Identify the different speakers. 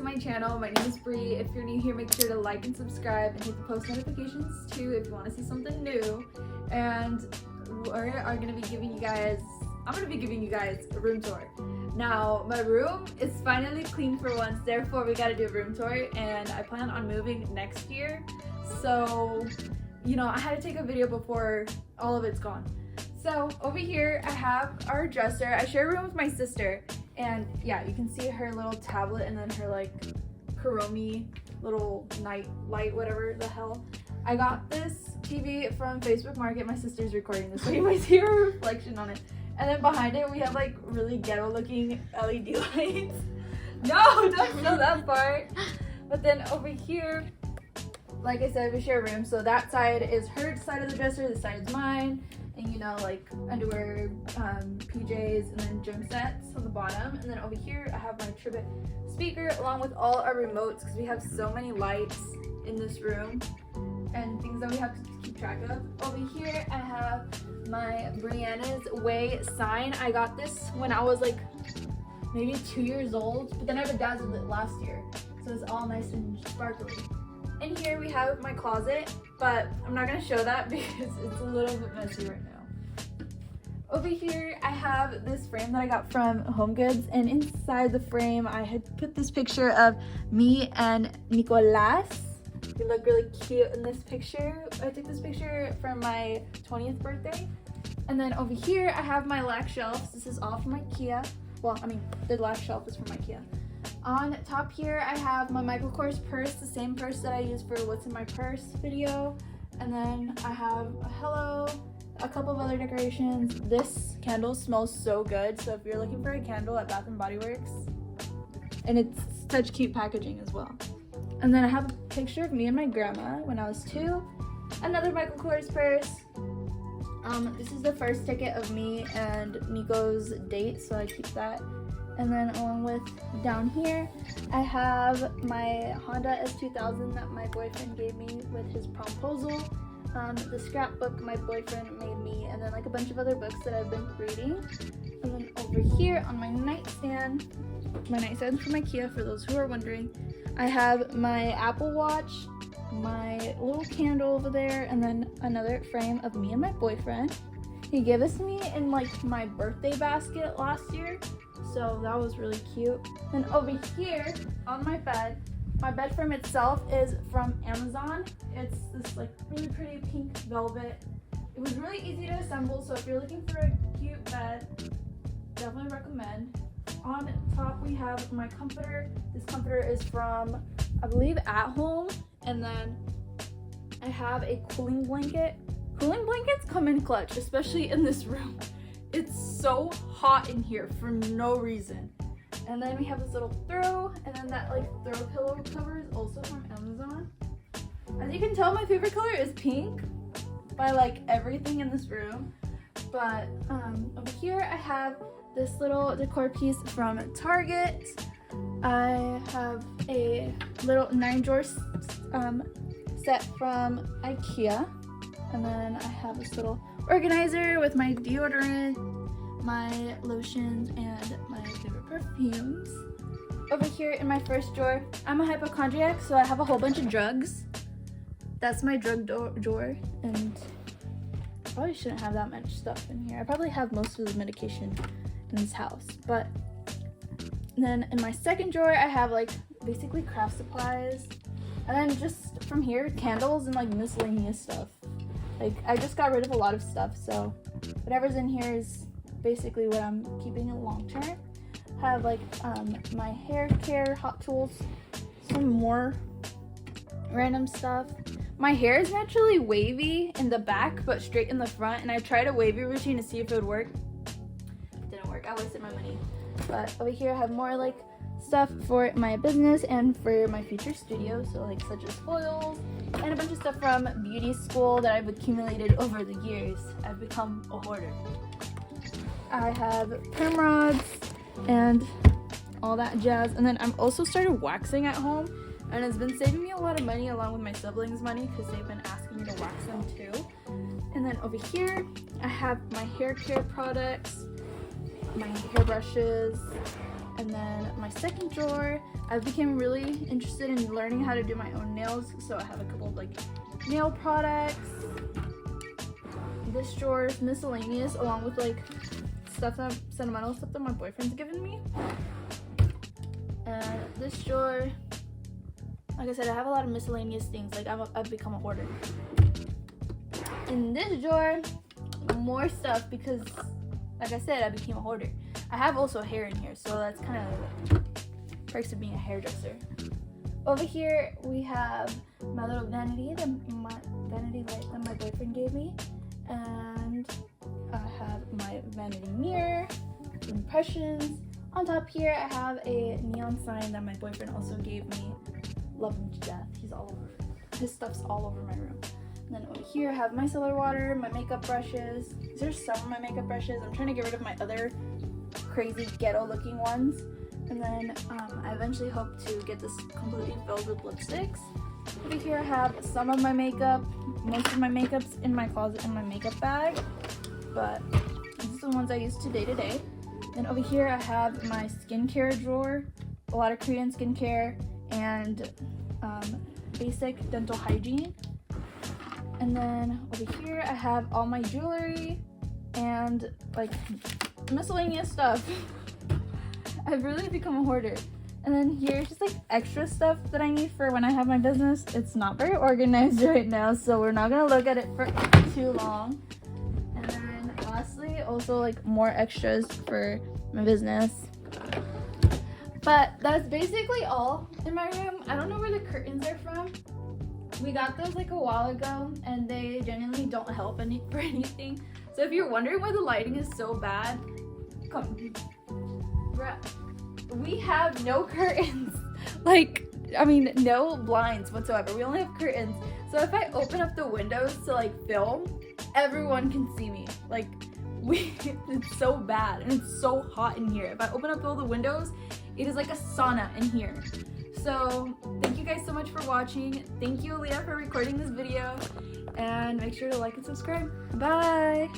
Speaker 1: my channel. My name is Bree. If you're new here, make sure to like and subscribe and hit the post notifications too if you want to see something new. And we are going to be giving you guys, I'm going to be giving you guys a room tour. Now, my room is finally clean for once, therefore we got to do a room tour, and I plan on moving next year. So, you know, I had to take a video before all of it's gone. So over here I have our dresser. I share a room with my sister, and yeah, you can see her little tablet and then her like Kuromi little night light, whatever the hell. I got this TV from Facebook Market. My sister's recording this so you might see her reflection on it. And then behind it we have like really ghetto looking LED lights. No, don't show that part. But then over here, like I said, we share a room, so that side is her side of the dresser, this side is mine. And you know, like underwear, PJs, and then gym sets on the bottom. And then over here I have my Tribit speaker along with all our remotes because we have so many lights in this room and things that we have to keep track of. Over here I have my Brianna's Way sign. I got this when I was like maybe 2 years old, but then I bedazzled it last year, so it's all nice and sparkly. And here we have my closet, but I'm not gonna show that because it's a little bit messy right now. Over here, I have this frame that I got from HomeGoods, and inside the frame, I had put this picture of me and Nicolas. We look really cute in this picture. I took this picture for my 20th birthday. And then over here, I have my lac shelves. This is all from IKEA. Well, I mean, the lac shelf is from IKEA. On top here, I have my Michael Kors purse, the same purse that I used for What's in My Purse video. And then I have a hello, a couple of other decorations. This candle smells so good, so if you're looking for a candle at Bath & Body Works, and it's such cute packaging as well. And then I have a picture of me and my grandma when I was 2. Another Michael Kors purse. This is the first ticket of me and Nico's date, so I keep that. And then along with down here, I have my Honda S2000 that my boyfriend gave me with his promposal, the scrapbook my boyfriend made me, and then like a bunch of other books that I've been reading. And then over here on my nightstand from IKEA for those who are wondering, I have my Apple Watch, my little candle over there, and then another frame of me and my boyfriend. He gave this to me in like my birthday basket last year. So that was really cute. And over here on my bed frame itself is from Amazon. It's this like really pretty pink velvet. It was really easy to assemble, so if you're looking for a cute bed, definitely recommend. On top we have my comforter. This comforter is from, I believe, At Home. And then I have a cooling blanket. Cooling blankets come in clutch, especially in this room. It's so hot in here for no reason. And then we have this little throw, and then that like throw pillow cover is also from Amazon. As you can tell, my favorite color is pink by like everything in this room. But over here I have this little decor piece from Target. I have a little 9-drawer set from IKEA. And then I have this little organizer with my deodorant, my lotions, and my favorite perfumes. Over here in my first drawer, I'm a hypochondriac, so I have a whole bunch of drugs. That's my drug drawer, and I probably shouldn't have that much stuff in here. I probably have most of the medication in this house. But then in my second drawer, I have like basically craft supplies. And then just from here, candles and like miscellaneous stuff. Like, I just got rid of a lot of stuff, so whatever's in here is basically what I'm keeping in long term. I have like my hair care, Hot Tools, some more random stuff. My hair is naturally wavy in the back, but straight in the front, and I tried a wavy routine to see if it would work. It didn't work. I wasted my money. But over here I have more like stuff for my business and for my future studio, so like such as foils and a bunch of stuff from beauty school that I've accumulated over the years. I've become a hoarder. I have perm rods and all that jazz, and then I'm also started waxing at home, and it's been saving me a lot of money along with my siblings' money because they've been asking me to wax them too. And then over here I have my hair care products, my hairbrushes, And then my second drawer, I became really interested in learning how to do my own nails, so I have a couple of like nail products. This drawer is miscellaneous, along with like sentimental stuff that my boyfriend's given me. And this drawer, like I said, I have a lot of miscellaneous things. Like I've become a hoarder. In this drawer, more stuff because, like I said, I became a hoarder. I have also hair in here, so that's kind of perks of being a hairdresser. Over here we have my little vanity, my vanity light that my boyfriend gave me, and I have my vanity mirror, impressions. On top here I have a neon sign that my boyfriend also gave me. Love him to death. He's all over. His stuff's all over my room. And then over here I have my micellar water, my makeup brushes. These are some of my makeup brushes. I'm trying to get rid of my other crazy ghetto looking ones. And then I eventually hope to get this completely filled with lipsticks. Over here I have some of my makeup. Most of my makeup's in my closet in my makeup bag, but these are the ones I use day to day. Then over here I have my skincare drawer, a lot of Korean skincare and basic dental hygiene. And then over here I have all my jewelry and like miscellaneous stuff. I've really become a hoarder. And then here's just like extra stuff that I need for when I have my business. It's not very organized right now, so we're not gonna look at it for too long. And then lastly, also like more extras for my business. But that's basically all in my room. I don't know where the curtains are from. We got those like a while ago and they genuinely don't help for anything. So if you're wondering why the lighting is so bad, come. Bruh. We have no curtains. No blinds whatsoever. We only have curtains. So if I open up the windows to like film, everyone can see me. It's so bad and it's so hot in here. If I open up all the windows, it is like a sauna in here. So thank you guys so much for watching. Thank you, Aaliyah, for recording this video. And make sure to like and subscribe. Bye!